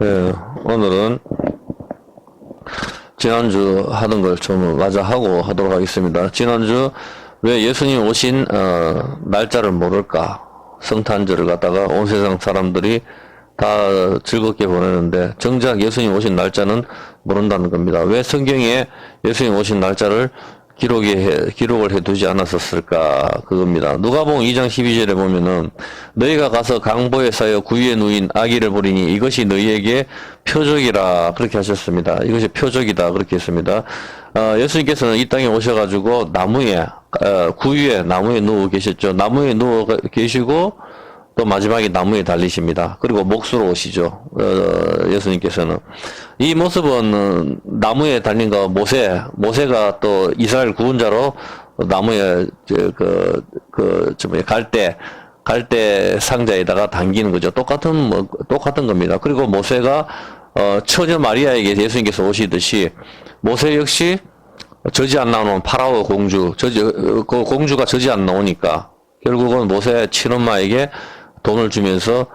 예, 오늘은 지난주 하던 걸 좀 마저 하고 하도록 하겠습니다. 지난주 왜 예수님 오신 날짜를 모를까? 성탄절을 갖다가 온 세상 사람들이 다 즐겁게 보내는데 정작 예수님 오신 날짜는 모른다는 겁니다. 왜 성경에 예수님 오신 날짜를 기록을 해두지 않았었을까? 그겁니다. 누가복음 2장 12절에 보면은 너희가 가서 강보에 쌓여 구유에 누인 아기를 보리니 이것이 너희에게 표적이라 그렇게 하셨습니다. 이것이 표적이다 그렇게 했습니다. 예수님께서는 이 땅에 오셔가지고 구유에 나무에 누워 계셨죠. 나무에 누워 계시고 또 마지막에 나무에 달리십니다. 그리고 몫으로 오시죠. 예수님께서는. 이 모습은 나무에 달린 거 모세가 또 이스라엘 구원자로 나무에 갈대 상자에다가 당기는 거죠. 똑같은 겁니다. 그리고 모세가 처녀 마리아에게 예수님께서 오시듯이 모세 역시 저지 안 나오는 파라오 공주, 그 공주가 저지 안 나오니까 결국은 모세 친엄마에게 돈을 주면서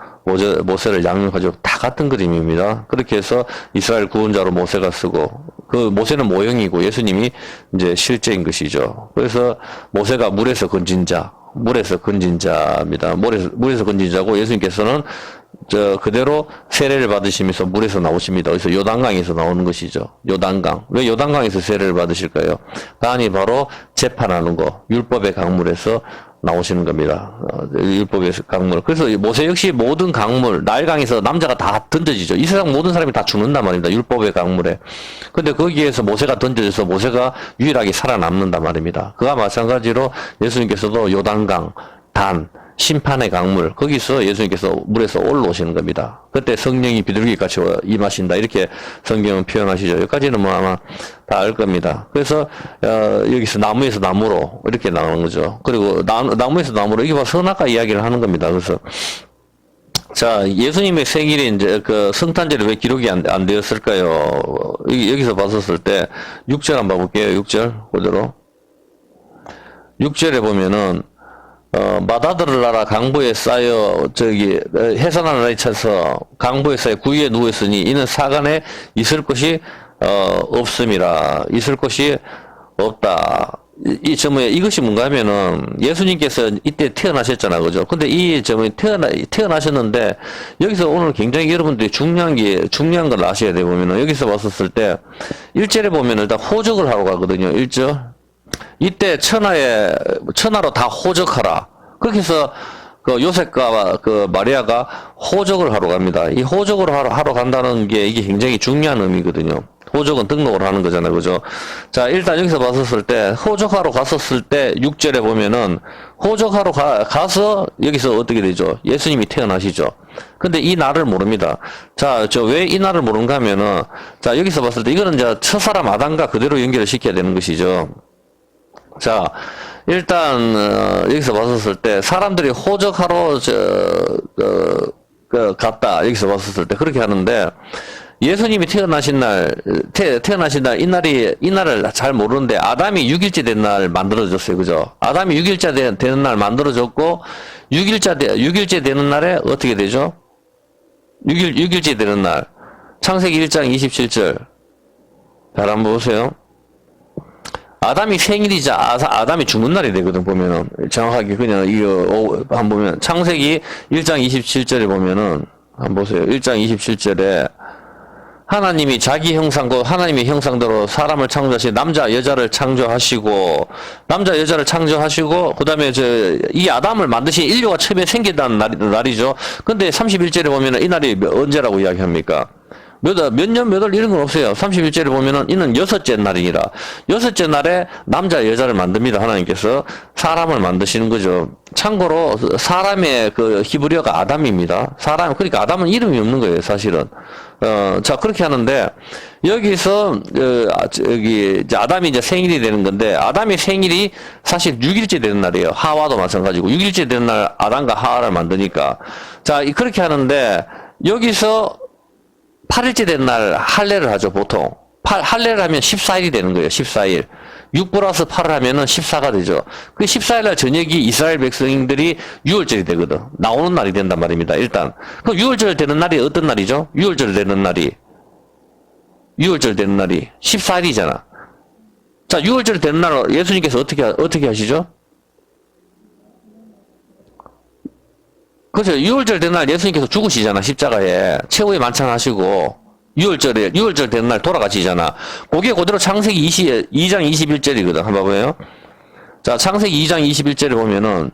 모세를 양육하죠. 다 같은 그림입니다. 그렇게 해서 이스라엘 구원자로 모세가 쓰고, 그 모세는 모형이고 예수님이 이제 실제인 것이죠. 그래서 모세가 물에서 건진 자입니다. 물에서 건진 자고 예수님께서는 그대로 세례를 받으시면서 물에서 나오십니다. 그래서 요단강에서 나오는 것이죠. 요단강. 왜 요단강에서 세례를 받으실까요? 강이 바로 재판하는 거, 율법의 강물에서 나오시는 겁니다. 율법의 강물. 그래서 모세 역시 모든 강물, 나일강에서 남자가 다 던져지죠. 이 세상 모든 사람이 다 죽는단 말입니다. 율법의 강물에. 근데 거기에서 모세가 던져져서 모세가 유일하게 살아남는단 말입니다. 그와 마찬가지로 예수님께서도 요단강, 심판의 강물, 거기서 예수님께서 물에서 올라오시는 겁니다. 그때 성령이 비둘기같이 임하신다. 이렇게 성경은 표현하시죠. 여기까지는 뭐 아마 다 알 겁니다. 그래서, 여기서 나무에서 나무로 이렇게 나오는 거죠. 그리고 나무에서 나무로, 이게 바로 선악과 이야기를 하는 겁니다. 그래서, 자, 예수님의 생일이 이제 그 성탄절이 왜 기록이 안 되었을까요? 여기서 봤었을 때, 6절 한번 볼게요. 6절, 그대로. 6절에 보면은, 마다들을 나라 강보에 쌓여 해산하는 날이 차서 강보에 쌓여 구유에 누웠으니 이는 사간에 있을 곳이 없음이라. 있을 곳이 없다. 이것이 뭔가 하면은 예수님께서 이때 태어나셨잖아, 그죠? 근데 태어나셨는데 여기서 오늘 굉장히 여러분들이 중요한 걸 아셔야 돼. 보면은 여기서 봤었을 때 1절에 보면 일단 호적을 하러 가거든요. 1절. 이때 천하로 다 호적하라. 그렇게 해서 그 요셉과 그 마리아가 호적을 하러 갑니다. 이 호적을 하러 간다는 게 이게 굉장히 중요한 의미거든요. 호적은 등록을 하는 거잖아요. 그죠? 자, 일단 여기서 봤었을 때 호적하러 갔었을 때 6절에 보면은 호적하러 가서 여기서 어떻게 되죠? 예수님이 태어나시죠. 근데 이 날을 모릅니다. 자, 왜 이 날을 모르는가 하면은 자, 여기서 봤을 때 이거는 이제 첫사람 아담과 그대로 연결을 시켜야 되는 것이죠. 자, 일단 여기서 봤었을 때 사람들이 호적하러 갔다. 여기서 봤었을 때 그렇게 하는데 예수님이 태어나신 날 이 날을 잘 모르는데 아담이 6일째 된 날 만들어졌어요. 그죠? 아담이 6일째 되는 날 만들어졌고 6일째 되는 날에 어떻게 되죠? 6일째 되는 날. 창세기 1장 27절. 잘 한번 보세요. 아담이 생일이자 아담이 죽는 날이 되거든. 보면은 정확하게 그냥 이거 한번 보면 창세기 1장 27절에 보면은 한번 보세요. 1장 27절에 하나님이 자기 형상과 하나님의 형상대로 사람을 창조하시 남자 여자를 창조하시고 그다음에 이 아담을 만드신 인류가 처음에 생긴다는 날이죠. 근데 31절에 보면은 이 날이 언제라고 이야기합니까? 몇 년, 몇 월 이런 건 없어요. 31절에 보면은 이는 여섯째 날이니라. 여섯째 날에 남자, 여자를 만듭니다. 하나님께서 사람을 만드시는 거죠. 참고로 사람의 그 히브리어가 아담입니다. 그러니까 아담은 이름이 없는 거예요, 사실은. 자, 그렇게 하는데 여기서 여기 이제 아담이 이제 생일이 되는 건데 아담의 생일이 사실 6일째 되는 날이에요. 하와도 마찬가지고 6일째 되는 날 아담과 하와를 만드니까 자, 그렇게 하는데 여기서 8일째 된 날 할례를 하죠, 보통. 할례를 하면 14일이 되는 거예요. 14일. 6 플러스 8을 하면은 14가 되죠. 그 14일 날 저녁이 이스라엘 백성들이 유월절이 되거든. 나오는 날이 된단 말입니다. 일단. 그럼 유월절 되는 날이 어떤 날이죠? 유월절 되는 날이 14일이잖아. 자, 6월절 되는 날 예수님께서 어떻게 하시죠? 그렇죠. 6월절 되는 날 예수님께서 죽으시잖아. 십자가에. 최후의 만찬하시고 6월절 되는 날 돌아가시잖아. 그게 그대로 창세기 2장 21절이거든. 한번 봐봐요. 자, 창세기 2장 21절을 보면은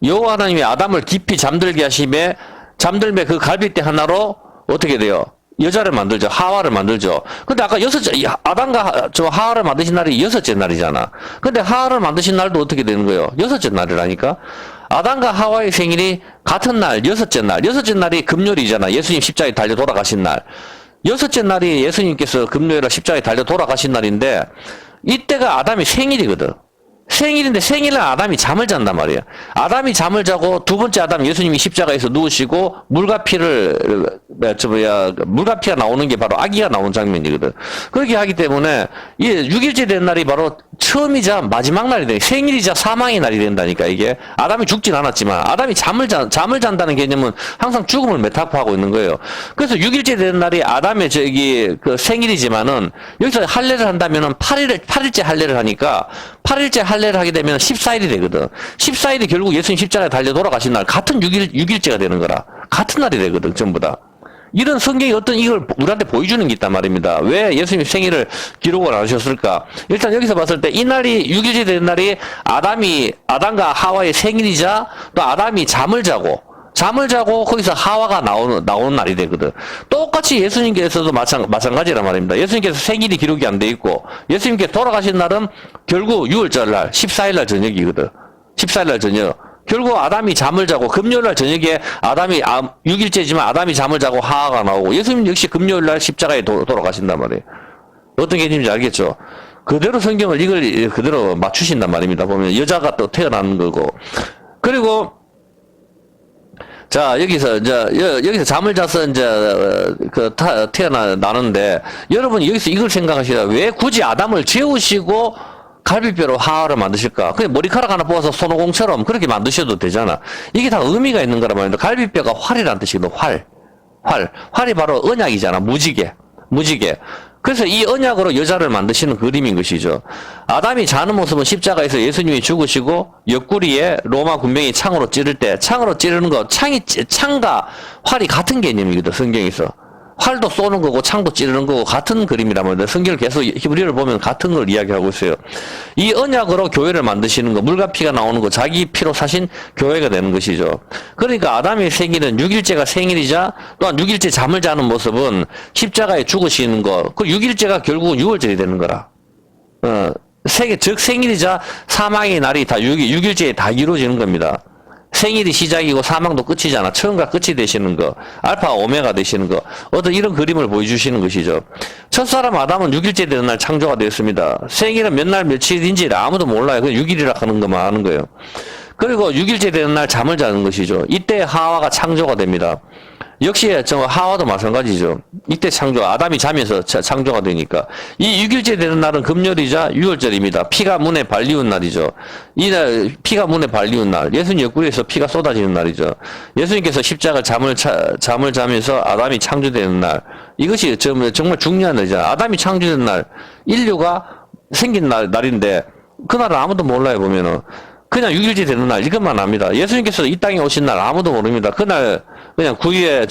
여호와 하나님이 아담을 깊이 잠들게 하심에 잠들매 그 갈빗대 하나로 어떻게 돼요? 여자를 만들죠. 하와를 만들죠. 근데 아까 아담과 하와를 만드신 날이 6째 날이잖아. 근데 하와를 만드신 날도 어떻게 되는 거예요? 6째 날이라니까? 아담과 하와의 생일이 같은 날, 6째 날. 6째 날이 금요일이잖아. 예수님 십자가에 달려 돌아가신 날. 6째 날이 예수님께서 금요일에 십자가에 달려 돌아가신 날인데, 이때가 아담이 생일이거든. 생일인데 생일날 아담이 잠을 잔단 말이야. 아담이 잠을 자고 두 번째 아담 예수님이 십자가에서 누우시고 물과 피가 나오는 게 바로 아기가 나오는 장면이거든. 그렇게 하기 때문에 이 6일째 된 날이 바로 처음이자 마지막 날이 돼. 생일이자 사망의 날이 된다니까 이게. 아담이 죽진 않았지만 아담이 잠을 잔다는 개념은 항상 죽음을 메타포하고 있는 거예요. 그래서 6일째 된 날이 아담의 그 생일이지만은 여기서 할례를 한다면은 8일째 할례를 하니까 8일째 할례를 하게 되면 14일이 되거든. 14일이 결국 예수님 십자가에 달려 돌아가신 날 같은 6일째가 되는 거라. 같은 날이 되거든, 전부 다. 이런 성경이 어떤 이걸 우리한테 보여주는 게 있단 말입니다. 왜 예수님 생일을 기록을 안 하셨을까? 일단 여기서 봤을 때 이 날이 6일째 되는 날이 아담과 하와의 생일이자 또 아담이 잠을 자고 거기서 하와가 나오는 날이 되거든. 똑같이 예수님께서도 마찬가지란 말입니다. 예수님께서 생일이 기록이 안 돼 있고 예수님께서 돌아가신 날은 결국 6월절 날 14일 날 저녁이거든. 14일 날 저녁. 결국 아담이 잠을 자고 금요일 날 저녁에 6일째지만 아담이 잠을 자고 하와가 나오고 예수님 역시 금요일 날 십자가에 돌아가신단 말이에요. 어떤 개념인지 알겠죠? 그대로 성경을 이걸 그대로 맞추신단 말입니다. 보면 여자가 또 태어나는 거고. 그리고 자, 여기서 잠을 자서 태어나는데, 여러분 여기서 이걸 생각하시라. 왜 굳이 아담을 재우시고 갈비뼈로 하와를 만드실까? 그냥 머리카락 하나 뽑아서 손오공처럼 그렇게 만드셔도 되잖아. 이게 다 의미가 있는 거란 말입니다. 갈비뼈가 활이란 뜻이거든, 활. 활이 바로 언약이잖아, 무지개. 그래서 이 언약으로 여자를 만드시는 그림인 것이죠. 아담이 자는 모습은 십자가에서 예수님이 죽으시고 옆구리에 로마 군병이 창으로 찌를 때 창으로 찌르는 거 창과 활이 같은 개념이거든. 성경에서 활도 쏘는 거고 창도 찌르는 거고 같은 그림이란 말이에요. 성경을 계속 히브리어를 보면 같은 걸 이야기하고 있어요. 이 언약으로 교회를 만드시는 거, 물과 피가 나오는 거, 자기 피로 사신 교회가 되는 것이죠. 그러니까 아담의 생일은 6일째가 생일이자 또한 6일째 잠을 자는 모습은 십자가에 죽으시는 거, 그 6일째가 결국은 6월절이 되는 거라. 즉 생일이자 사망의 날이 다 6일째에 다 이루어지는 겁니다. 생일이 시작이고 사망도 끝이잖아. 처음과 끝이 되시는 거. 알파 오메가 되시는 거. 어떤 이런 그림을 보여주시는 것이죠. 첫사람 아담은 6일째 되는 날 창조가 되었습니다. 생일은 몇 날 며칠인지 아무도 몰라요. 그냥 6일이라 하는 것만 아는 거예요. 그리고 6일째 되는 날 잠을 자는 것이죠. 이때 하와가 창조가 됩니다. 역시 하와도 마찬가지죠. 이때 아담이 자면서 창조가 되니까. 이 6일째 되는 날은 금요일이자 6월절입니다. 피가 문에 발리운 날이죠. 이날 피가 문에 발리운 날. 예수님 옆구리에서 피가 쏟아지는 날이죠. 예수님께서 십자가 잠을 자면서 아담이 창조되는 날. 이것이 정말 중요한 날이잖아요. 아담이 창조된 날. 인류가 생긴 날인데 그날은 아무도 몰라요, 보면은. 그냥 6일째 되는 날 이것만 압니다. 예수님께서 이 땅에 오신 날 아무도 모릅니다. 그날 그냥 구유에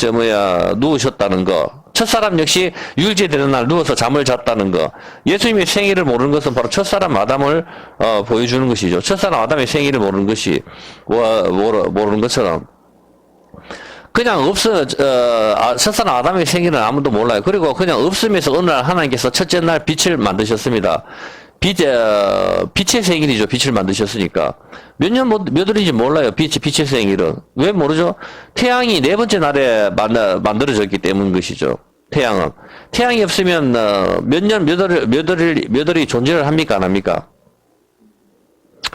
누우셨다는 거. 첫사람 역시 6일째 되는 날 누워서 잠을 잤다는 거. 예수님의 생일을 모르는 것은 바로 첫사람 아담을 보여주는 것이죠. 첫사람 아담의 생일을 모르는 것이 모르는 것처럼. 그냥 첫사람 아담의 생일은 아무도 몰라요. 그리고 그냥 없으면서 어느 날 하나님께서 첫째 날 빛을 만드셨습니다. 빛의 생일이죠. 빛을 만드셨으니까. 몇 월인지 몰라요. 빛의 생일은. 왜 모르죠? 태양이 네 번째 날에 만들어졌기 때문인 것이죠. 태양이 없으면, 몇 월이 존재를 합니까? 안 합니까?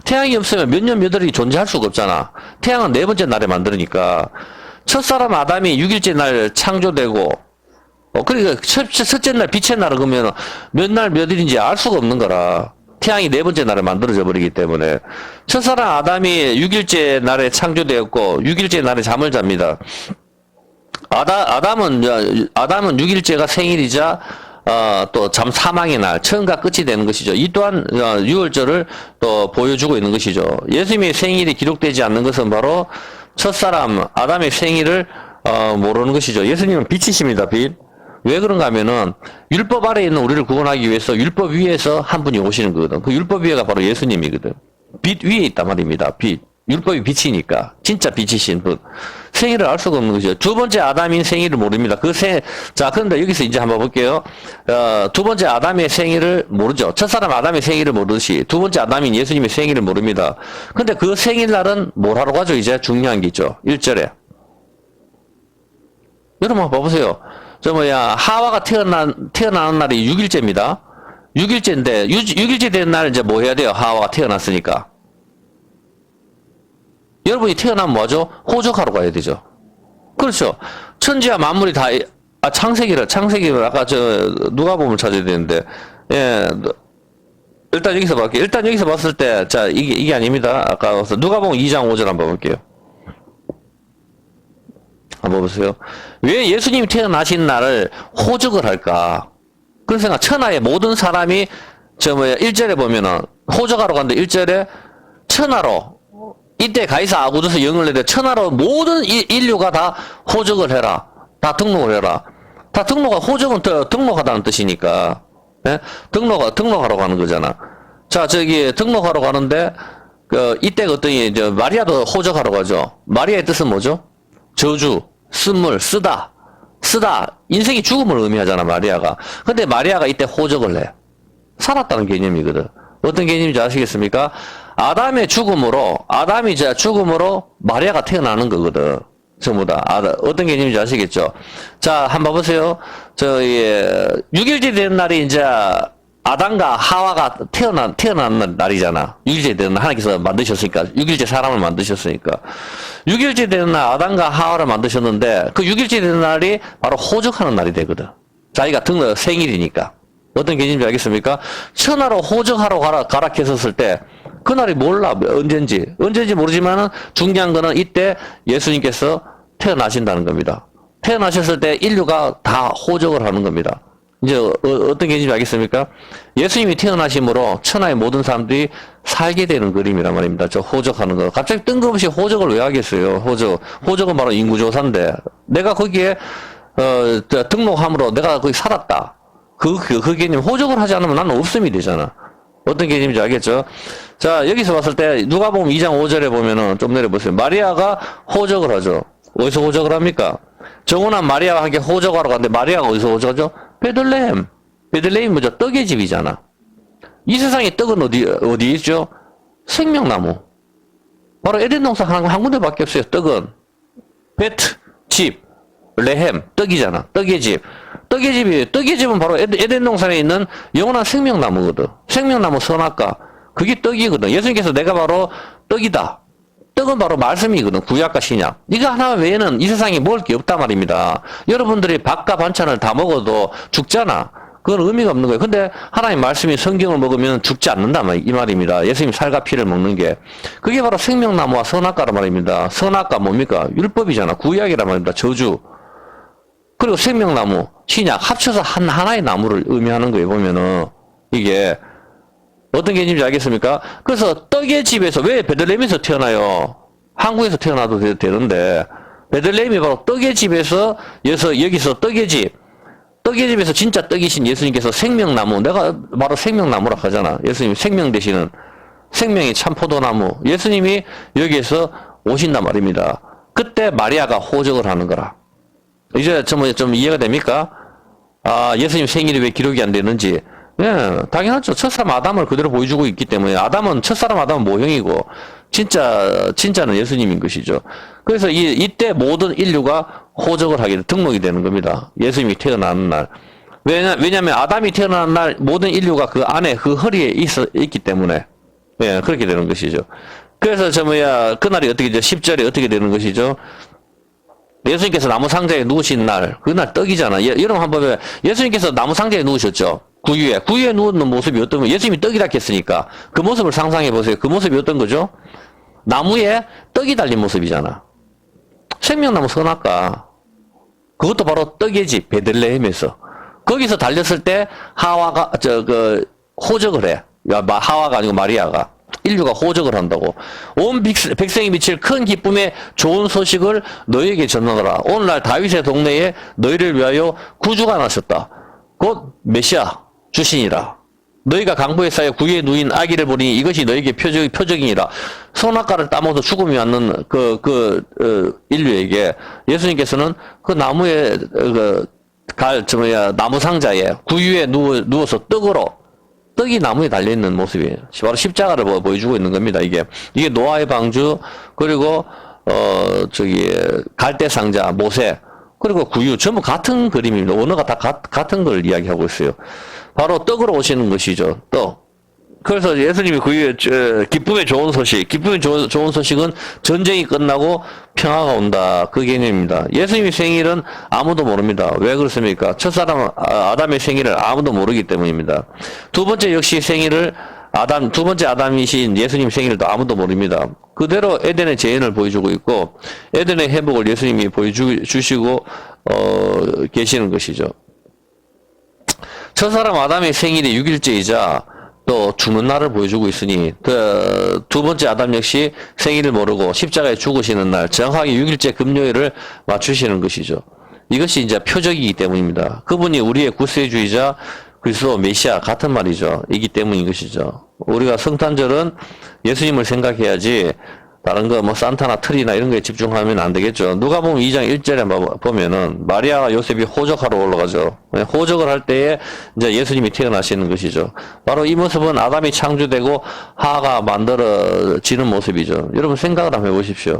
태양이 없으면 몇 월이 존재할 수가 없잖아. 태양은 네 번째 날에 만드니까. 첫사람 아담이 6일째 날 창조되고, 그러니까 첫째 날 빛의 날을 그러면 몇 날 몇 일인지 알 수가 없는 거라. 태양이 네 번째 날에 만들어져 버리기 때문에 첫사람 아담이 6일째 날에 창조되었고 6일째 날에 잠을 잡니다. 아담은 6일째가 생일이자 또 잠 사망의 날, 처음과 끝이 되는 것이죠. 이 또한 6월절을 또 보여주고 있는 것이죠. 예수님의 생일이 기록되지 않는 것은 바로 첫사람 아담의 생일을 모르는 것이죠. 예수님은 빛이십니다. 빛. 왜 그런가 하면은 율법 아래에 있는 우리를 구원하기 위해서 율법 위에서 한 분이 오시는 거거든. 그 율법 위에가 바로 예수님이거든. 빛 위에 있단 말입니다. 빛. 율법이 빛이니까 진짜 빛이신 분. 생일을 알 수가 없는 것이죠. 두 번째 아담인 생일을 모릅니다. 자, 그런데 여기서 이제 한번 볼게요. 두 번째 아담의 생일을 모르죠. 첫사람 아담의 생일을 모르듯이 두 번째 아담인 예수님의 생일을 모릅니다. 근데 그 생일날은 뭘 하러 가죠? 이제 중요한 게 있죠. 1절에. 여러분 한번 봐보세요. 하와가 태어나는 날이 6일째입니다. 6일째인데, 6일째 된 날 이제 뭐 해야 돼요? 하와가 태어났으니까. 여러분이 태어나면 뭐죠? 호적하러 가야 되죠. 그렇죠. 천지와 만물이 다, 창세기를 아까 누가복음을 찾아야 되는데, 예, 일단 여기서 볼게요. 일단 여기서 봤을 때, 자, 이게 아닙니다. 아까 누가복음 2장 5절 한번 볼게요. 한번 보세요. 왜 예수님이 태어나신 날을 호적을 할까? 그런 생각, 천하의 모든 사람이, 1절에 보면은, 호적하러 갔는데 1절에 천하로, 이때 가이사 아구두스 영을 내되 천하로 모든 인류가 다 호적을 해라. 다 등록을 해라. 다 호적은 등록하다는 뜻이니까. 예? 등록하러 가는 거잖아. 자, 등록하러 가는데, 이때 어떠니, 마리아도 호적하러 가죠. 마리아의 뜻은 뭐죠? 저주, 쓴물, 쓰다. 인생이 죽음을 의미하잖아, 마리아가. 근데 마리아가 이때 호적을 해. 살았다는 개념이거든. 어떤 개념인지 아시겠습니까? 아담이 죽음으로 마리아가 태어나는 거거든. 전부 다. 어떤 개념인지 아시겠죠? 자, 한번 보세요. 6일째 되는 날이 이제 아담과 하와가 태어난 날이잖아. 6일째 되는 날 하나님께서 만드셨으니까. 6일째 사람을 만드셨으니까. 6일째 되는 날 아담과 하와를 만드셨는데 그 6일째 되는 날이 바로 호적하는 날이 되거든. 자기가 생일이니까. 어떤 개념인지 알겠습니까? 천하로 호적하러 가라 했었을 때 그날이 몰라. 언젠지 모르지만은 중요한 거는 이때 예수님께서 태어나신다는 겁니다. 태어나셨을 때 인류가 다 호적을 하는 겁니다. 이제 어떤 개념인지 알겠습니까? 예수님이 태어나심으로 천하의 모든 사람들이 살게 되는 그림이란 말입니다. 저 호적하는 거. 갑자기 뜬금없이 호적을 왜 하겠어요? 호적은 바로 인구조사인데 내가 거기에 등록함으로 내가 거기 살았다. 그 개념, 호적을 하지 않으면 나는 없음이 되잖아. 어떤 개념인지 알겠죠? 자, 여기서 봤을 때, 누가복음 2장 5절에 보면은, 좀 내려보세요. 마리아가 호적을 하죠. 어디서 호적을 합니까? 정혼한 마리아와 함께 호적하러 갔는데, 마리아가 어디서 호적하죠? 베들레헴. 베들레헴이 뭐죠? 떡의 집이잖아. 이 세상에 떡은 어디 있죠? 생명나무. 바로 에덴 동산 한 군데밖에 없어요, 떡은. 베트, 집, 레헴, 떡이잖아. 떡의 집. 떡의 집은 바로 에덴 동산에 있는 영원한 생명나무거든. 생명나무 선악과. 그게 떡이거든. 예수님께서 내가 바로 떡이다. 떡은 바로 말씀이거든. 구약과 신약. 이거 하나 외에는 이 세상에 먹을 게 없단 말입니다. 여러분들이 밥과 반찬을 다 먹어도 죽잖아. 그건 의미가 없는 거예요. 근데 하나님 말씀이 성경을 먹으면 죽지 않는다 이 말입니다. 예수님 살과 피를 먹는 게. 그게 바로 생명나무와 선악과란 말입니다. 선악과 뭡니까? 율법이잖아. 구약이란 말입니다. 저주. 그리고 생명나무, 신약 합쳐서 하나의 나무를 의미하는 거예요. 보면은 이게 어떤 개념인지 알겠습니까? 그래서 떡의 집에서 왜 베들레헴에서 태어나요? 한국에서 태어나도 되는데 베들레헴이 바로 떡의 집에서 여기서 떡의 집에서 진짜 떡이신 예수님께서 생명나무, 내가 바로 생명나무라 하잖아. 예수님이 생명 되시는 생명의 참 포도나무, 예수님이 여기에서 오신단 말입니다. 그때 마리아가 호적을 하는 거라. 이제 좀 이해가 됩니까? 예수님 생일이 왜 기록이 안 되는지. 예, 당연하죠. 첫사람 아담을 그대로 보여주고 있기 때문에 첫사람 아담은 모형이고 진짜는 예수님인 것이죠. 그래서 이때 모든 인류가 호적을 하게 등록이 되는 겁니다. 예수님이 태어나는 날. 왜냐면 아담이 태어나는 날 모든 인류가 그 안에 그 허리에 있기 때문에 예, 그렇게 되는 것이죠. 그래서 그날이 어떻게 되죠? 10절이 어떻게 되는 것이죠? 예수님께서 나무 상자에 누우신 날, 그날 떡이잖아. 여러분 한번 보면 예수님께서 나무 상자에 누우셨죠. 구유에 누웠는 모습이 어떤 거? 예수님이 떡이라 했으니까 그 모습을 상상해 보세요. 그 모습이 어떤 거죠? 나무에 떡이 달린 모습이잖아. 생명나무 선악과. 그것도 바로 떡이지, 베들레헴에서. 거기서 달렸을 때 하와가 호적을 해. 하와가 아니고 마리아가. 인류가 호적을 한다고. 온 백성이 미칠 큰 기쁨의 좋은 소식을 너희에게 전하노라. 오늘날 다윗의 동네에 너희를 위하여 구주가 나셨다. 곧 메시아 주신이라. 너희가 강보에 쌓여 구유에 누인 아기를 보니 이것이 너희에게 표적이니라. 선악과를 따먹어서 죽음이 왔는 인류에게 예수님께서는 그 나무에 나무 상자에 구유에 누워서 떡이 나무에 달려있는 모습이에요. 바로 십자가를 보여주고 있는 겁니다. 이게 노아의 방주, 그리고, 갈대 상자, 모세, 그리고 구유, 전부 같은 그림입니다. 언어가 다 같은 걸 이야기하고 있어요. 바로 떡으로 오시는 것이죠. 떡. 그래서 예수님이 기쁨의 좋은 좋은 소식은 전쟁이 끝나고 평화가 온다. 그 개념입니다. 예수님의 생일은 아무도 모릅니다. 왜 그렇습니까? 첫사람 아담의 생일을 아무도 모르기 때문입니다. 두 번째 역시 두 번째 아담이신 예수님 생일도 아무도 모릅니다. 그대로 에덴의 재현을 보여주고 있고, 에덴의 회복을 예수님이 보여주시고, 계시는 것이죠. 첫사람 아담의 생일이 6일째이자, 또 죽는 날을 보여주고 있으니 두 번째 아담 역시 생일을 모르고 십자가에 죽으시는 날 정확하게 6일째 금요일을 맞추시는 것이죠. 이것이 이제 표적이기 때문입니다. 그분이 우리의 구세주이자 그리스도 메시아 같은 말이죠. 이기 때문인 것이죠. 우리가 성탄절은 예수님을 생각해야지 다른 거 산타나 트리나 이런 거에 집중하면 안 되겠죠. 누가복음 2장 1절에 보면은 마리아와 요셉이 호적하러 올라가죠. 호적을 할 때에 이제 예수님이 태어나시는 것이죠. 바로 이 모습은 아담이 창조되고 하가 만들어지는 모습이죠. 여러분 생각을 한번 해보십시오.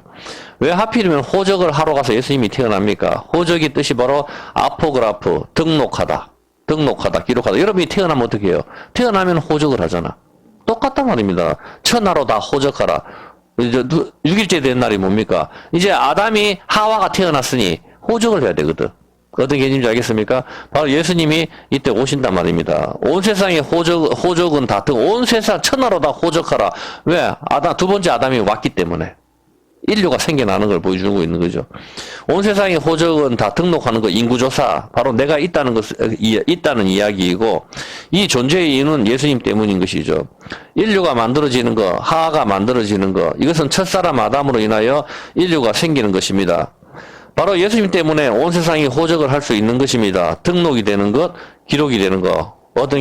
왜 하필이면 호적을 하러 가서 예수님이 태어납니까? 호적의 뜻이 바로 아포그라프, 등록하다, 기록하다. 여러분이 태어나면 어떻게 해요? 태어나면 호적을 하잖아. 똑같단 말입니다. 천하로 다 호적하라. 이제 6일째 된 날이 뭡니까? 이제 아담이 하와가 태어났으니 호적을 해야 되거든. 어떤 개념인지 알겠습니까? 바로 예수님이 이때 오신단 말입니다. 온 세상에 호적은 온 세상 천하로 다 호적하라. 왜? 두 번째 아담이 왔기 때문에. 인류가 생겨나는 걸 보여주고 있는 거죠. 온 세상의 호적은 다 등록하는 거, 인구조사. 바로 내가 있다는 이야기이고, 이 존재의 이유는 예수님 때문인 것이죠. 인류가 만들어지는 거, 하하가 만들어지는 거, 이것은 첫사람 아담으로 인하여 인류가 생기는 것입니다. 바로 예수님 때문에 온 세상이 호적을 할 수 있는 것입니다. 등록이 되는 것, 기록이 되는 거. 어떤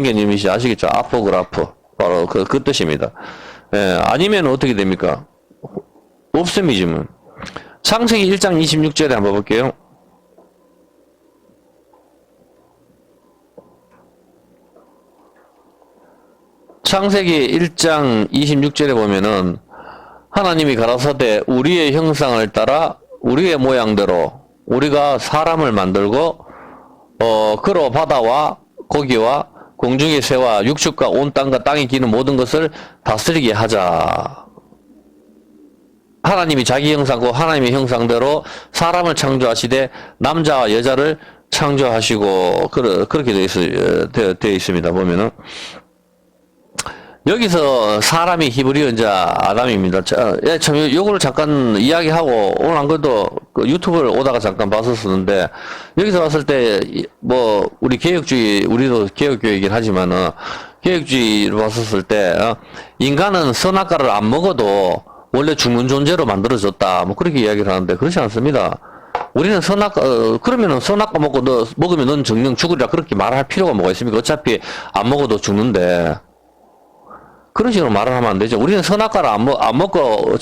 개념이신지 아시겠죠? 아포그라프. 바로 그 뜻입니다. 아니면 어떻게 됩니까? 옵스미즘은. 창세기 1장 26절에 한번 볼게요. 창세기 1장 26절에 보면은 하나님이 가라사대 우리의 형상을 따라 우리의 모양대로 우리가 사람을 만들고 그로 바다와 고기와 공중의 새와 육축과 온 땅과 땅에 기는 모든 것을 다스리게 하자. 하나님이 자기 형상과 하나님의 형상대로 사람을 창조하시되 남자와 여자를 창조하시고 그렇게 되어 있습니다. 보면은 여기서 사람이 히브리어자 아담입니다. 참 요거를 잠깐 이야기하고 오늘 안 그래도 유튜브를 오다가 잠깐 봤었는데 여기서 봤을 때 우리 우리도 개혁주의이긴 하지만은 개혁주의를 봤었을 때 인간은 선악과를 안 먹어도 원래 죽는 존재로 만들어졌다. 그렇게 이야기를 하는데 그렇지 않습니다. 우리는 그러면은 선악과 먹으면 넌 정령 죽으리라 그렇게 말할 필요가 뭐가 있습니까? 어차피 안 먹어도 죽는데. 그런 식으로 말을 하면 안 되죠. 우리는 선악과를 안 먹고,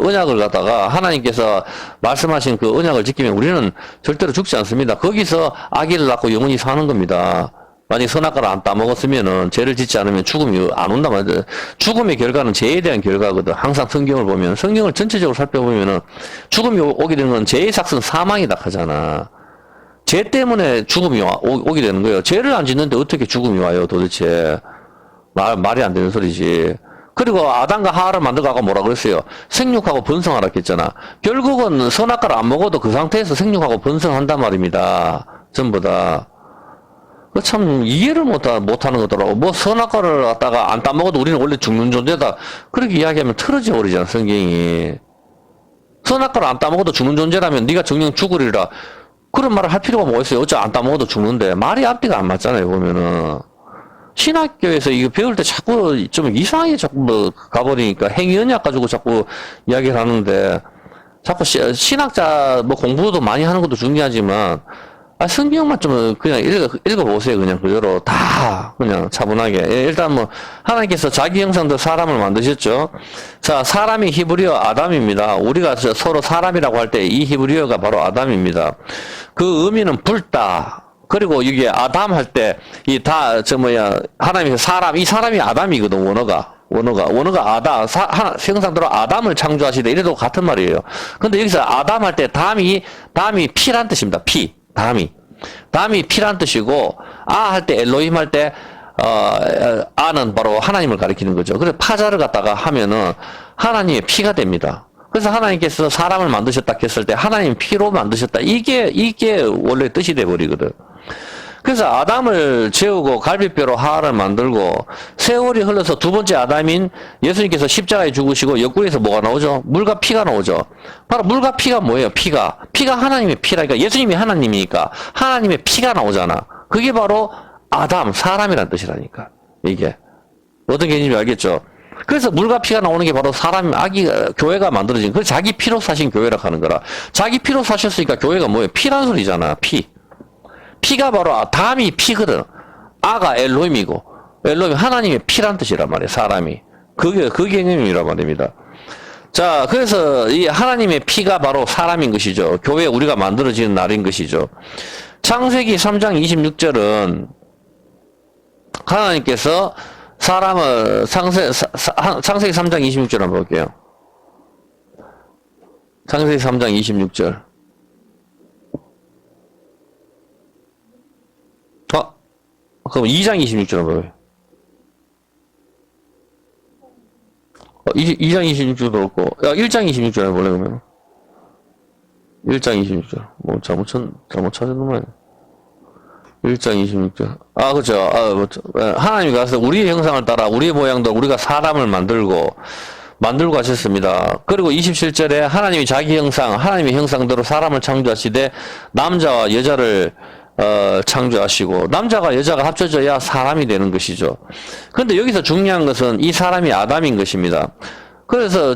언약을 갖다가 하나님께서 말씀하신 그 언약을 지키면 우리는 절대로 죽지 않습니다. 거기서 아기를 낳고 영원히 사는 겁니다. 만약 선악과를 안 따먹었으면은 죄를 짓지 않으면 죽음이 안 온단 말이에요. 죽음의 결과는 죄에 대한 결과거든. 항상 성경을 전체적으로 살펴보면은 죽음이 오게 되는 건 죄의 삭은 사망이다 하잖아. 죄 때문에 죽음이 오게 되는 거예요. 죄를 안 짓는데 어떻게 죽음이 와요 도대체. 말이 안 되는 소리지. 그리고 아담과 하와를 만들고 아까 뭐라 그랬어요? 생육하고 번성하라 했잖아. 결국은 선악과를 안 먹어도 그 상태에서 생육하고 번성한단 말입니다. 전부 다. 참 이해를 못하는 거더라고. 뭐 선악과를 갖다가 안 따먹어도 우리는 원래 죽는 존재다. 그렇게 이야기하면 틀어져 버리잖아, 성경이. 선악과를 안 따먹어도 죽는 존재라면 네가 정령 죽으리라. 그런 말을 할 필요가 뭐가 있어요? 어째 안 따먹어도 죽는데. 말이 앞뒤가 안 맞잖아요, 보면은. 신학교에서 이거 배울 때 자꾸 좀 이상하게 자꾸 뭐 가버리니까 행위언약 가지고 자꾸 이야기를 하는데 자꾸 신학자 뭐 공부도 많이 하는 것도 중요하지만 성경만 좀 그냥 읽어보세요. 그냥 그대로 다 그냥 차분하게. 일단 뭐 하나님께서 자기 형상대로 사람을 만드셨죠. 자, 사람이 히브리어 아담입니다. 우리가 서로 사람이라고 할 때 이 히브리어가 바로 아담입니다. 그 의미는 붉다. 그리고 이게 아담 할 때 하나님께서 사람, 이 사람이 아담이거든. 원어가 아담, 형상대로 아담을 창조하시다. 이래도 같은 말이에요. 근데 여기서 아담 할 때 담이 피란 뜻입니다. 담이 피란 뜻이고, 할 때 엘로힘 할 때, 아는 바로 하나님을 가리키는 거죠. 그래서 파자를 갖다가 하면은 하나님의 피가 됩니다. 그래서 하나님께서 사람을 만드셨다 했을 때 하나님 피로 만드셨다. 이게 원래 뜻이 돼버리거든. 그래서 아담을 재우고 갈비뼈로 하와를 만들고 세월이 흘러서 두 번째 아담인 예수님께서 십자가에 죽으시고 옆구리에서 뭐가 나오죠? 물과 피가 나오죠. 바로 물과 피가 뭐예요? 피가 하나님의 피라니까. 예수님이 하나님이니까 하나님의 피가 나오잖아. 그게 바로 아담, 사람이란 뜻이라니까. 이게 어떤 개념인지 알겠죠? 그래서 물과 피가 나오는 게 바로 교회가 만들어진, 그 자기 피로 사신 교회라고 하는 거라. 자기 피로 사셨으니까 교회가 뭐예요? 피란 소리잖아, 피가 바로, 담이 피거든. 아가 엘로힘이고, 엘로힘 하나님의 피란 뜻이란 말이에요, 사람이. 그 개념이란 말입니다. 자, 그래서 이 하나님의 피가 바로 사람인 것이죠. 교회 우리가 만들어지는 날인 것이죠. 창세기 3장 26절은 하나님께서 사람을 창세기 3장 26절 한번 볼게요. 창세기 3장 26절. 그럼 2장 26절 한번 볼게요. 2장 26절도 그렇고, 1장 26절 한번 볼래, 그러면? 1장 26절. 뭐, 잘못 찾았는 말이야. 1장 26절. 그렇죠. 하나님이 가서 우리의 형상을 따라 우리의 모양대로 우리가 사람을 만들고 하셨습니다. 그리고 27절에 하나님이 자기 형상, 하나님의 형상대로 사람을 창조하시되 남자와 여자를 창조하시고 남자가 여자가 합쳐져야 사람이 되는 것이죠. 그런데 여기서 중요한 것은 이 사람이 아담인 것입니다. 그래서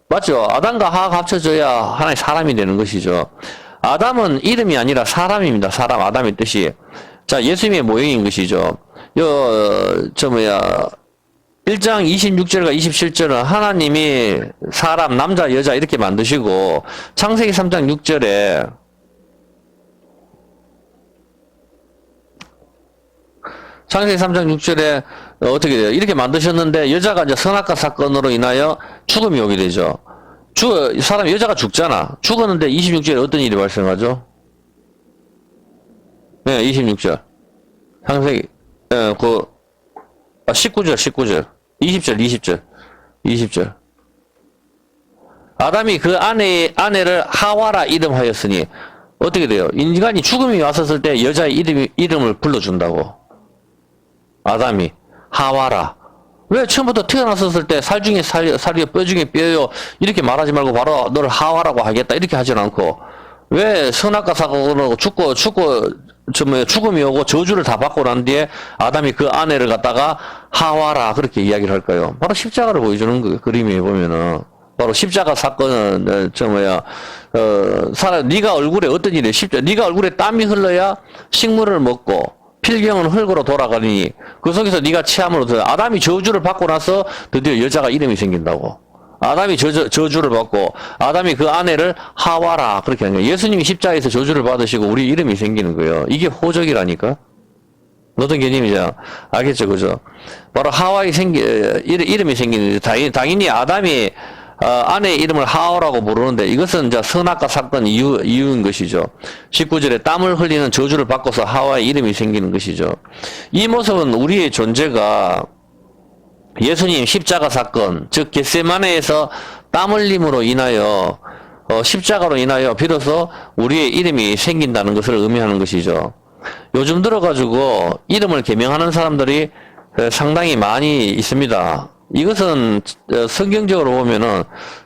맞죠? 아담과 하와가 합쳐져야 하나의 사람이 되는 것이죠. 아담은 이름이 아니라 사람입니다. 사람, 아담의 뜻이. 자, 예수님의 모형인 것이죠. 1장 26절과 27절은 하나님이 사람, 남자, 여자 이렇게 만드시고, 창세기 3장 6절에, 창세기 3장 6절에 어떻게 돼요? 이렇게 만드셨는데, 여자가 이제 선악과 사건으로 인하여 죽음이 오게 되죠. 여자가 죽잖아. 죽었는데 26절에 어떤 일이 발생하죠? 네, 26절. 창세기, 19절. 20절. 아담이 그 아내를 하와라 이름하였으니, 어떻게 돼요? 인간이 죽음이 왔었을 때 여자의 이름을 불러준다고. 아담이, 하와라. 왜 처음부터 태어났었을 때 살 중에 살이요, 뼈 중에 뼈요, 이렇게 말하지 말고 바로 너를 하와라고 하겠다, 이렇게 하진 않고, 왜 선악과 사고로 죽음이 오고 저주를 다 받고 난 뒤에 아담이 그 아내를 갖다가 하와라, 그렇게 이야기를 할까요? 바로 십자가를 보여주는 그 그림에 보면은, 바로 십자가 사건은, 네가 얼굴에 어떤 일이, 네가 얼굴에 땀이 흘러야 식물을 먹고, 필경은 흙으로 돌아가니 그 속에서 네가 체함으로 아담이 저주를 받고 나서 드디어 여자가 이름이 생긴다고. 아담이 저주를 받고 아담이 그 아내를 하와라 그렇게 하는 거예요. 예수님이 십자가에서 저주를 받으시고 우리 이름이 생기는 거예요. 이게 호적이라니까. 어떤 개념이죠? 알겠죠, 그죠? 바로 하와이 이름이 생기는 당연히 아담이 아내의 이름을 하와라고 부르는데 이것은 이제 선악과 사건 이유인 것이죠. 19절에 땀을 흘리는 저주를 받고서 하와의 이름이 생기는 것이죠. 이 모습은 우리의 존재가 예수님 십자가 사건, 즉 겟세마네에서 땀 흘림으로 인하여 십자가로 인하여 비로소 우리의 이름이 생긴다는 것을 의미하는 것이죠. 요즘 들어가지고 이름을 개명하는 사람들이 상당히 많이 있습니다. 이것은 성경적으로 보면은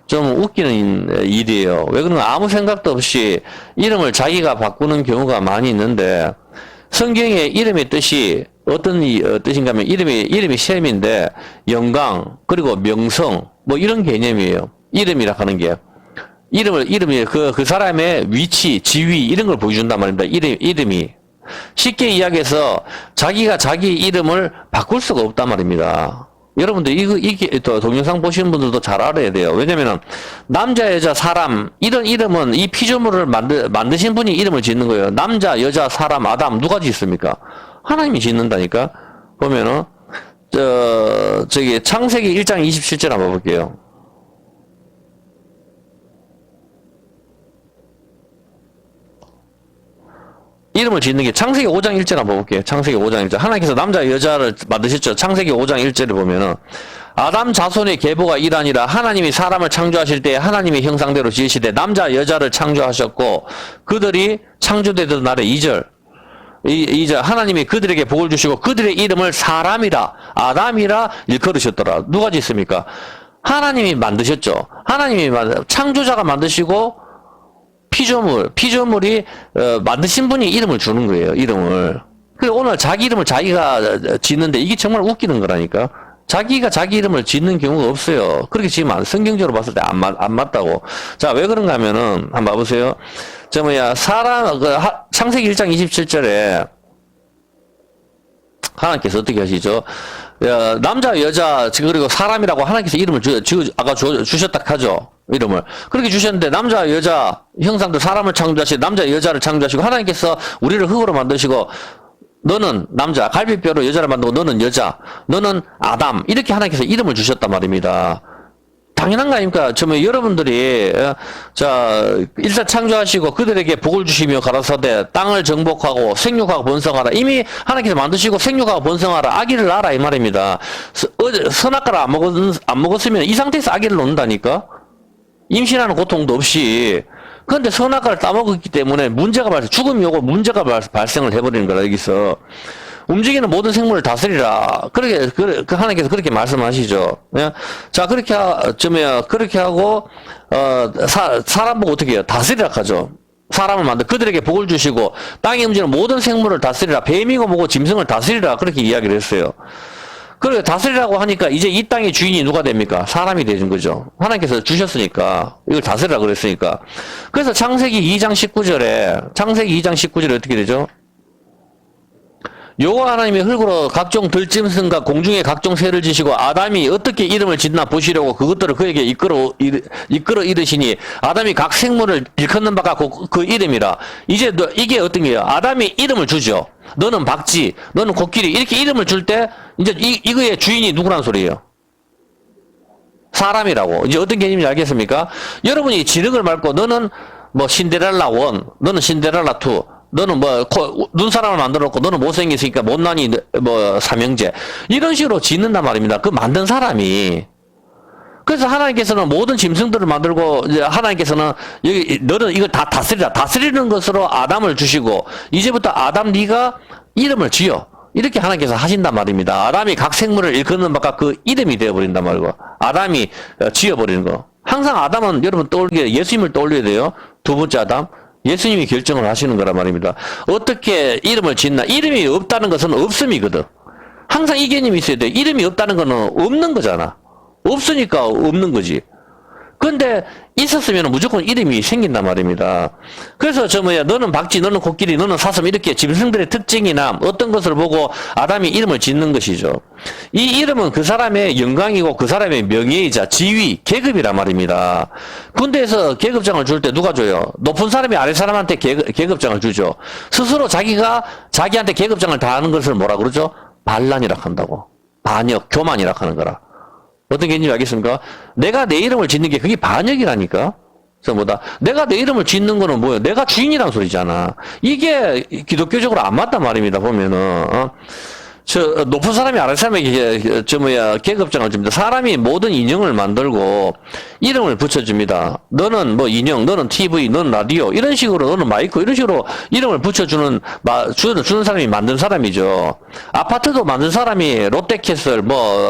좀 웃기는 일이에요. 왜 그런가? 아무 생각도 없이 이름을 자기가 바꾸는 경우가 많이 있는데, 성경의 이름의 뜻이 어떤 뜻인가 하면 이름이 셈인데 영광 그리고 명성 뭐 이런 개념이에요. 이름이라 하는 게 이름이 그 사람의 위치, 지위 이런 걸 보여준단 말입니다. 이름이 쉽게 이야기해서 자기가 자기 이름을 바꿀 수가 없단 말입니다. 여러분들 이게 또 동영상 보시는 분들도 잘 알아야 돼요. 왜냐면은 남자, 여자, 사람 이런 이름은 이 피조물을 만드신 분이 이름을 짓는 거예요. 남자, 여자, 사람, 아담 누가 짓습니까? 하나님이 짓는다니까. 보면은 저기 창세기 1장 27절 한번 볼게요. 이름을 짓는 게 창세기 5장 1절 한번 볼게요. 창세기 5장 1절. 하나님께서 남자 여자를 만드셨죠. 창세기 5장 1절을 보면은 아담 자손의 계보가 이러하니라. 하나님이 사람을 창조하실 때 하나님의 형상대로 지으시되 남자 여자를 창조하셨고 그들이 창조되던 날에 2절. 2절 하나님이 그들에게 복을 주시고 그들의 이름을 사람이라 아담이라 일컬으셨더라. 누가 짓습니까? 하나님이 만드셨죠. 하나님이 창조자가 만드시고 피조물이 만드신 분이 이름을 주는 거예요. 이름을. 그래서 오늘 자기 이름을 자기가 짓는데 이게 정말 웃기는 거라니까. 자기가 자기 이름을 짓는 경우가 없어요. 그렇게 지금 성경적으로 봤을 때 안 맞다고. 자, 왜 그런가 하면은 한번 봐보세요. 창세기 1장 27절에 하나님께서 어떻게 하시죠? 남자, 여자, 그리고 사람이라고 하나님께서 이름을 아까 주셨다 하죠. 이름을. 그렇게 주셨는데, 남자, 여자, 형상들 사람을 창조하시고, 남자, 여자를 창조하시고, 하나님께서 우리를 흙으로 만드시고, 너는 남자, 갈비뼈로 여자를 만들고, 너는 여자, 너는 아담, 이렇게 하나님께서 이름을 주셨단 말입니다. 당연한 거 아닙니까? 여러분들이, 일단 창조하시고 그들에게 복을 주시며 가라사대 땅을 정복하고 생육하고 번성하라. 이미 하나님께서 만드시고 생육하고 번성하라. 아기를 낳아라. 이 말입니다. 선악과를 안 먹었으면 이 상태에서 아기를 낳는다니까? 임신하는 고통도 없이. 그런데 선악과를 따먹었기 때문에 죽음이 오고 문제가 발생을 해버리는 거라, 여기서. 움직이는 모든 생물을 다스리라. 하나님께서 그렇게 말씀하시죠. 예? 자, 그렇게 하고, 사람 보고 어떻게 해요? 다스리라 하죠. 사람을 그들에게 복을 주시고, 땅에 움직이는 모든 생물을 다스리라. 뱀이고 뭐고 짐승을 다스리라. 그렇게 이야기를 했어요. 그래, 다스리라고 하니까 이제 이 땅의 주인이 누가 됩니까? 사람이 되는 거죠. 하나님께서 주셨으니까, 이걸 다스리라 그랬으니까. 그래서 창세기 2장 19절에 어떻게 되죠? 여호와 하나님이 흙으로 각종 들짐승과 공중의 각종 새를 지시고 아담이 어떻게 이름을 짓나 보시려고 그것들을 그에게 이끌어 이르시니 아담이 각 생물을 일컫는 바가 그 이름이라. 이제 이게 어떤 게요? 아담이 이름을 주죠. 너는 박쥐, 너는 코끼리 이렇게 이름을 줄 때 이제 이거의 주인이 누구란 소리예요? 사람이라고. 이제 어떤 개념인지 알겠습니까? 여러분이 지능을 밟고 너는 뭐 신데렐라 1, 너는 신데렐라 2, 너는 눈사람을 만들어 놓고 너는 못생겼으니까 못난이 삼형제. 이런 식으로 짓는단 말입니다. 그 만든 사람이. 그래서 하나님께서는 모든 짐승들을 만들고, 이제 하나님께서는 너는 이걸 다 다스리라. 다스리는 것으로 아담을 주시고, 이제부터 아담 네가 이름을 지어. 이렇게 하나님께서 하신단 말입니다. 아담이 각 생물을 일컫는 바가 그 이름이 되어버린단 말이고, 아담이 지어버리는 거. 항상 아담은 여러분 예수님을 떠올려야 돼요. 두 번째 아담. 예수님이 결정을 하시는 거란 말입니다. 어떻게 이름을 짓나? 이름이 없다는 것은 없음이거든. 항상 이 개념이 있어야 돼. 이름이 없다는 것은 없는 거잖아. 없으니까 없는 거지. 근데 있었으면 무조건 이름이 생긴단 말입니다. 그래서 너는 박쥐, 너는 코끼리, 너는 사슴 이렇게 짐승들의 특징이나 어떤 것을 보고 아담이 이름을 짓는 것이죠. 이 이름은 그 사람의 영광이고 그 사람의 명예이자 지위, 계급이란 말입니다. 군대에서 계급장을 줄 때 누가 줘요? 높은 사람이 아래 사람한테 계급장을 주죠. 스스로 자기한테 계급장을 다하는 것을 뭐라 그러죠? 반란이라 한다고. 반역, 교만이라 하는 거라. 어떤 개념인지 알겠습니까? 내가 내 이름을 짓는 게 그게 반역이라니까? 내가 내 이름을 짓는 거는 뭐예요? 내가 주인이란 소리잖아. 이게 기독교적으로 안 맞단 말입니다, 보면은. 높은 사람이 아래 사람에게, 계급장을 줍니다. 사람이 모든 인형을 만들고, 이름을 붙여줍니다. 너는 뭐 인형, 너는 TV, 너는 라디오, 이런 식으로, 너는 마이크, 이런 식으로 이름을 붙여주는, 주는 사람이 만든 사람이죠. 아파트도 만든 사람이 롯데캐슬,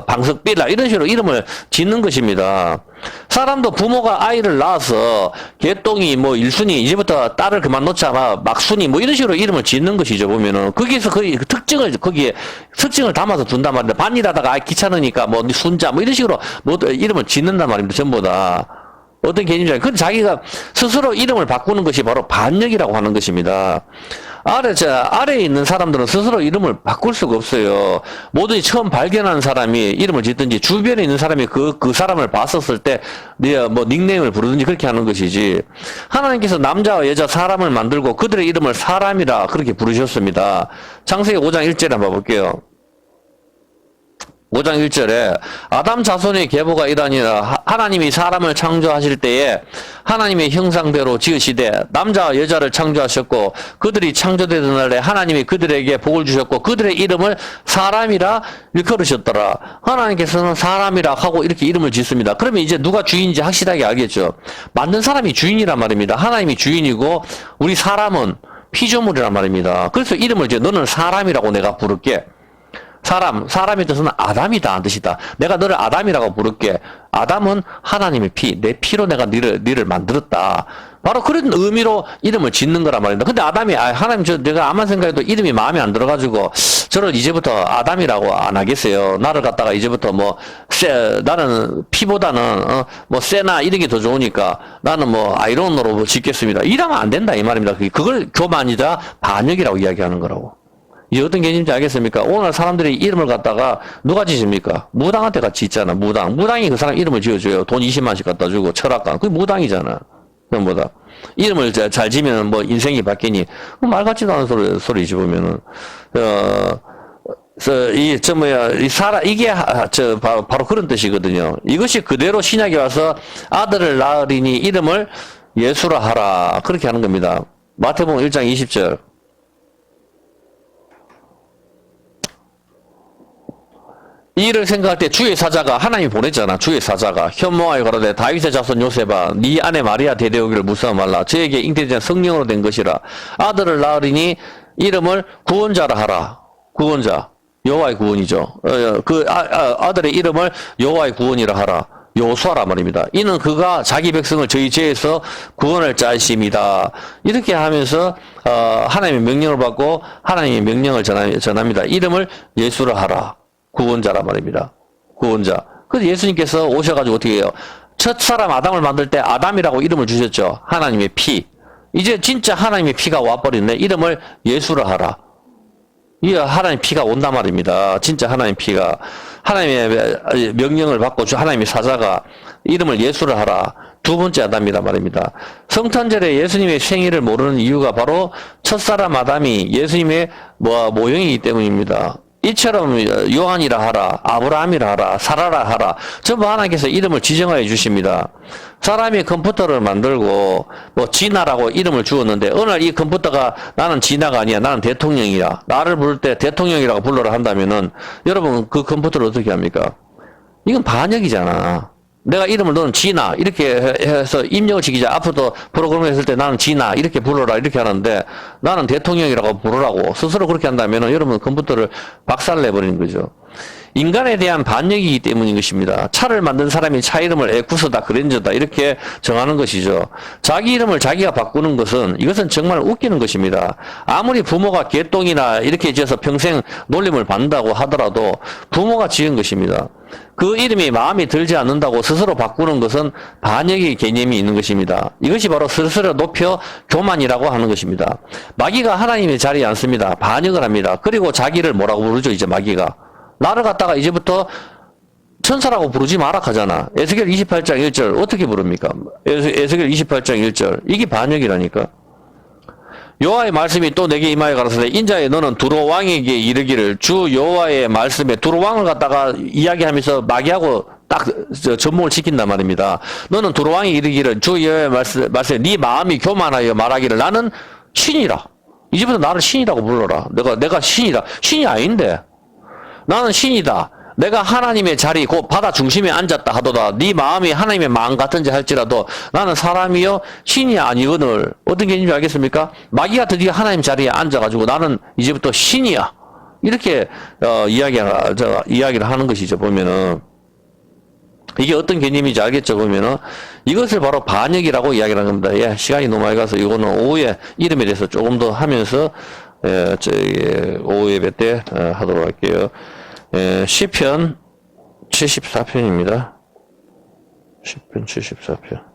방석빌라, 이런 식으로 이름을 짓는 것입니다. 사람도 부모가 아이를 낳아서 개똥이 일순이 이제부터 딸을 그만 놓자 막순이 이런 식으로 이름을 짓는 것이죠. 보면은 거기에서 거의 거기에 특징을 담아서 둔단 말입니다. 반일하다가 귀찮으니까 순자 이런 식으로 이름을 짓는단 말입니다. 전부 다 어떤 개념이냐. 근데 자기가 스스로 이름을 바꾸는 것이 바로 반역이라고 하는 것입니다. 아래에 있는 사람들은 스스로 이름을 바꿀 수가 없어요. 뭐든지 처음 발견한 사람이 이름을 짓든지 주변에 있는 사람이 그 사람을 봤었을 때 닉네임을 부르든지 그렇게 하는 것이지. 하나님께서 남자와 여자 사람을 만들고 그들의 이름을 사람이라 그렇게 부르셨습니다. 창세기 5장 1절에 한번 볼게요. 5장 1절에 아담 자손의 계보가 이러니라. 하나님이 사람을 창조하실 때에 하나님의 형상대로 지으시되 남자와 여자를 창조하셨고 그들이 창조되던 날에 하나님이 그들에게 복을 주셨고 그들의 이름을 사람이라 일컬으셨더라. 하나님께서는 사람이라 하고 이렇게 이름을 짓습니다. 그러면 이제 누가 주인인지 확실하게 알겠죠. 만든 사람이 주인이란 말입니다. 하나님이 주인이고 우리 사람은 피조물이란 말입니다. 그래서 이름을 너는 사람이라고 내가 부를게. 사람의 뜻은 아담이다, 뜻이다. 내가 너를 아담이라고 부를게. 아담은 하나님의 피, 내 피로 내가 너를 만들었다. 바로 그런 의미로 이름을 짓는 거란 말입니다. 근데 아담이, 하나님, 내가 아무리 생각해도 이름이 마음에 안 들어가지고, 저를 이제부터 아담이라고 안 하겠어요. 나를 갖다가 이제부터 나는 피보다는, 세나 이런 게 더 좋으니까, 나는 아이론으로 짓겠습니다. 이러면 안 된다, 이 말입니다. 그걸 교만이다, 반역이라고 이야기하는 거라고. 이게 어떤 개념인지 알겠습니까? 오늘 사람들이 이름을 갖다가 누가 지십니까? 무당한테 같이 짓잖아, 무당. 무당이 그 사람 이름을 지어줘요. 돈 20만씩 갖다 주고, 철학관. 그게 무당이잖아. 그럼보다. 이름을 잘 지면 인생이 바뀌니. 말 같지도 않은 소리지, 보면은. 이게, 바로 그런 뜻이거든요. 이것이 그대로 신약에 와서 아들을 낳으리니 이름을 예수라 하라. 그렇게 하는 겁니다. 마태복음 1장 20절. 이 일을 생각할 때 주의 사자가 하나님이 보냈잖아. 주의 사자가 현모하여 가로되 다윗의 자손 요셉아 네 아내 마리아 대대오기를 무서워 말라. 저에게 잉태된 성령으로 된 것이라. 아들을 낳으리니 이름을 구원자라 하라. 구원자 여호와의 구원이죠. 아들의 이름을 여호와의 구원이라 하라. 요수아라 말입니다. 이는 그가 자기 백성을 저희 죄에서 구원할 자이심이다. 이렇게 하면서 하나님의 명령을 받고 하나님의 명령을 전합니다. 이름을 예수라 하라. 구원자라 말입니다. 구원자. 그래서 예수님께서 오셔가지고 어떻게 해요? 첫 사람 아담을 만들 때 아담이라고 이름을 주셨죠. 하나님의 피. 이제 진짜 하나님의 피가 와버리네. 이름을 예수라 하라. 이 하나님의 피가 온단 말입니다. 진짜 하나님의 피가. 하나님의 명령을 받고 하나님의 사자가 이름을 예수라 하라. 두 번째 아담이라 말입니다. 성탄절에 예수님의 생일을 모르는 이유가 바로 첫사람 아담이 예수님의 모형이기 때문입니다. 이처럼 요한이라 하라, 아브라함이라 하라, 사라라 하라. 전부 하나님께서 이름을 지정하여 주십니다. 사람이 컴퓨터를 만들고 진아라고 이름을 주었는데 어느 날 이 컴퓨터가 나는 진아가 아니야, 나는 대통령이야. 나를 부를 때 대통령이라고 불러라 한다면은 여러분 그 컴퓨터를 어떻게 합니까? 이건 반역이잖아. 내가 이름을 너는 진아 이렇게 해서 입력을 시키자. 앞으로도 프로그램을 했을 때 나는 진아 이렇게 불러라 이렇게 하는데 나는 대통령이라고 부르라고 스스로 그렇게 한다면 여러분 컴퓨터를 박살내버리는 거죠. 인간에 대한 반역이기 때문인 것입니다. 차를 만든 사람이 차 이름을 에쿠스다, 그랜저다 이렇게 정하는 것이죠. 자기 이름을 자기가 바꾸는 것은 이것은 정말 웃기는 것입니다. 아무리 부모가 개똥이나 이렇게 지어서 평생 놀림을 받는다고 하더라도 부모가 지은 것입니다. 그 이름이 마음에 들지 않는다고 스스로 바꾸는 것은 반역의 개념이 있는 것입니다. 이것이 바로 스스로 높여 교만이라고 하는 것입니다. 마귀가 하나님의 자리에 앉습니다. 반역을 합니다. 그리고 자기를 뭐라고 부르죠? 이제 마귀가 나를 갖다가 이제부터 천사라고 부르지 마라 하잖아. 에스겔 28장 1절 어떻게 부릅니까? 에스겔 28장 1절 이게 반역이라니까. 여호와의 말씀이 또 내게 임하여 가라사대 인자에 너는 두로 왕에게 이르기를 주 여호와의 말씀에 두로 왕을 갖다가 이야기하면서 마귀하고 딱 접목을 시킨단 말입니다. 너는 두로 왕이 이르기를 주 여호와의 말씀에 네 마음이 교만하여 말하기를 나는 신이라. 이제부터 나를 신이라고 불러라. 내가 신이다. 신이 아닌데. 나는 신이다. 내가 하나님의 자리, 그 바다 중심에 앉았다 하더라. 네 마음이 하나님의 마음 같은지 할지라도 나는 사람이요 신이 아니거늘. 어떤 개념인지 알겠습니까? 마귀가 드디어 하나님 자리에 앉아가지고 나는 이제부터 신이야. 이렇게 이야기를 하는 것이죠. 보면은 이게 어떤 개념인지 알겠죠? 보면은 이것을 바로 반역이라고 이야기를 하는 겁니다. 예, 시간이 너무 많이 가서 이거는 오후에 이름에 대해서 조금 더 하면서 오후 예배 때 하도록 할게요. 시편 74편입니다. 시편 74편.